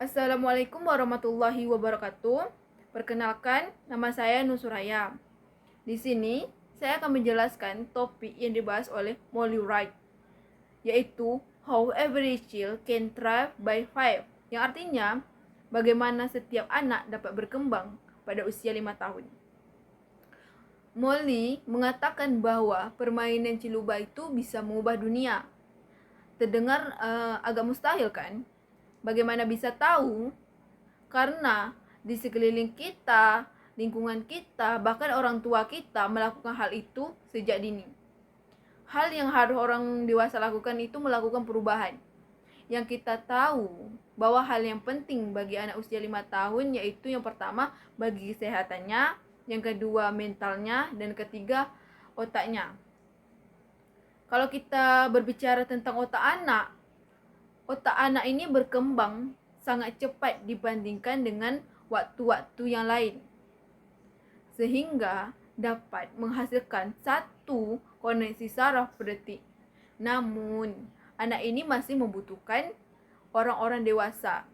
Assalamualaikum warahmatullahi wabarakatuh. Perkenalkan, nama saya Nusuraya. Di sini, saya akan menjelaskan topik yang dibahas oleh Molly Wright, yaitu How Every Child Can Thrive by 5, yang artinya bagaimana setiap anak dapat berkembang pada usia 5 tahun. Molly mengatakan bahwa permainan ciluba itu bisa mengubah dunia. Terdengar agak mustahil kan? Bagaimana bisa tahu? Karena di sekeliling kita, lingkungan kita, bahkan orang tua kita melakukan hal itu sejak dini. Hal yang harus orang dewasa lakukan itu melakukan perubahan. Yang kita tahu bahwa hal yang penting bagi anak usia 5 tahun yaitu yang pertama bagi kesehatannya, yang kedua mentalnya, dan ketiga otaknya. Kalau kita berbicara tentang otak anak ini berkembang sangat cepat dibandingkan dengan waktu-waktu yang lain, sehingga dapat menghasilkan satu koneksi saraf per detik. Namun, anak ini masih membutuhkan orang-orang dewasa.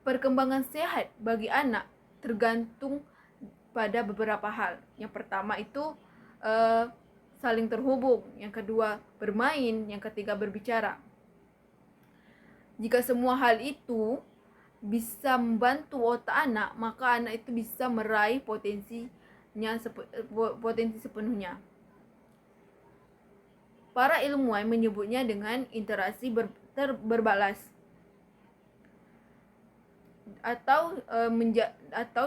Perkembangan sehat bagi anak tergantung pada beberapa hal. Yang pertama itu saling terhubung, yang kedua bermain, yang ketiga berbicara. Jika semua hal itu bisa membantu otak anak, maka anak itu bisa meraih potensi sepenuhnya. Para ilmuwan menyebutnya dengan interaksi berbalas. Atau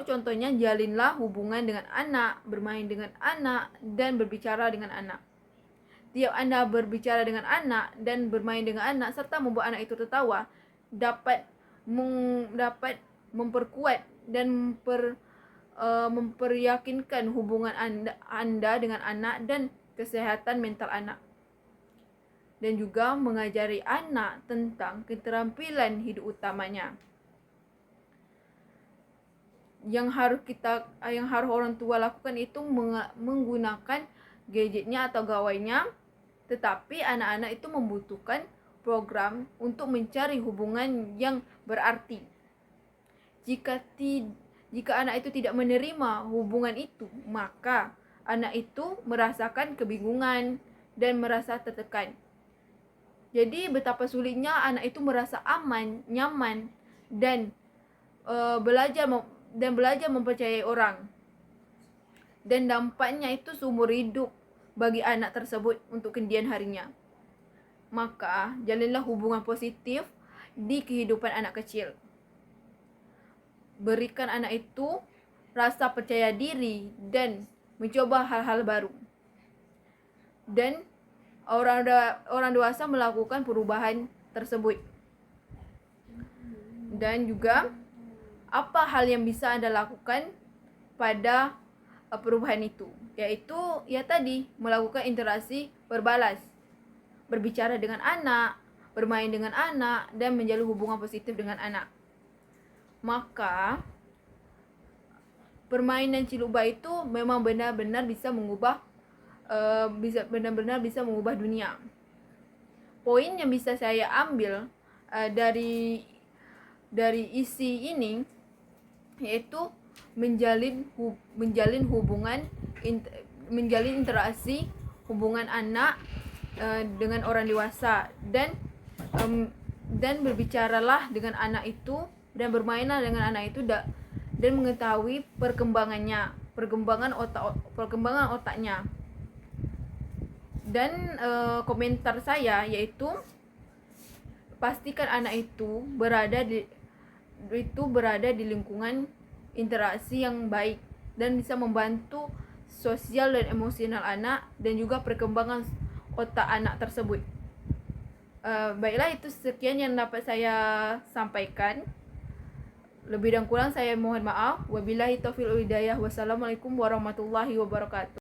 contohnya jalinlah hubungan dengan anak, bermain dengan anak, dan berbicara dengan anak. Tiap Anda berbicara dengan anak dan bermain dengan anak serta membuat anak itu tertawa dapat memperkuat dan memperyakinkan hubungan anda dengan anak dan kesehatan mental anak, dan juga mengajari anak tentang keterampilan hidup utamanya. Yang harus orang tua lakukan itu menggunakan gadgetnya atau gawainya, tetapi anak-anak itu membutuhkan program untuk mencari hubungan yang berarti. Jika anak itu tidak menerima hubungan itu, maka anak itu merasakan kebingungan dan merasa tertekan. Jadi betapa sulitnya anak itu merasa aman, nyaman, dan belajar mempercayai orang. Dan dampaknya itu seumur hidup bagi anak tersebut untuk kemudian harinya. Maka jalinlah hubungan positif di kehidupan anak kecil. Berikan anak itu rasa percaya diri dan mencoba hal-hal baru. Dan orang dewasa melakukan perubahan tersebut. Dan juga apa hal yang bisa Anda lakukan pada perubahan itu, yaitu tadi melakukan interaksi berbalas, berbicara dengan anak, bermain dengan anak, dan menjalin hubungan positif dengan anak. Maka permainan ciluba itu memang benar-benar bisa mengubah dunia. Poin yang bisa saya ambil dari isi ini yaitu menjalin interaksi hubungan anak dengan orang dewasa, dan berbicaralah dengan anak itu dan bermainlah dengan anak itu dan mengetahui perkembangan otaknya. Dan komentar saya yaitu pastikan anak itu berada di lingkungan interaksi yang baik dan bisa membantu sosial dan emosional anak dan juga perkembangan otak anak tersebut. Baiklah, itu sekian yang dapat saya sampaikan. Lebih dan kurang saya mohon maaf. Wabillahi taufiq wal hidayah. Wassalamualaikum warahmatullahi wabarakatuh.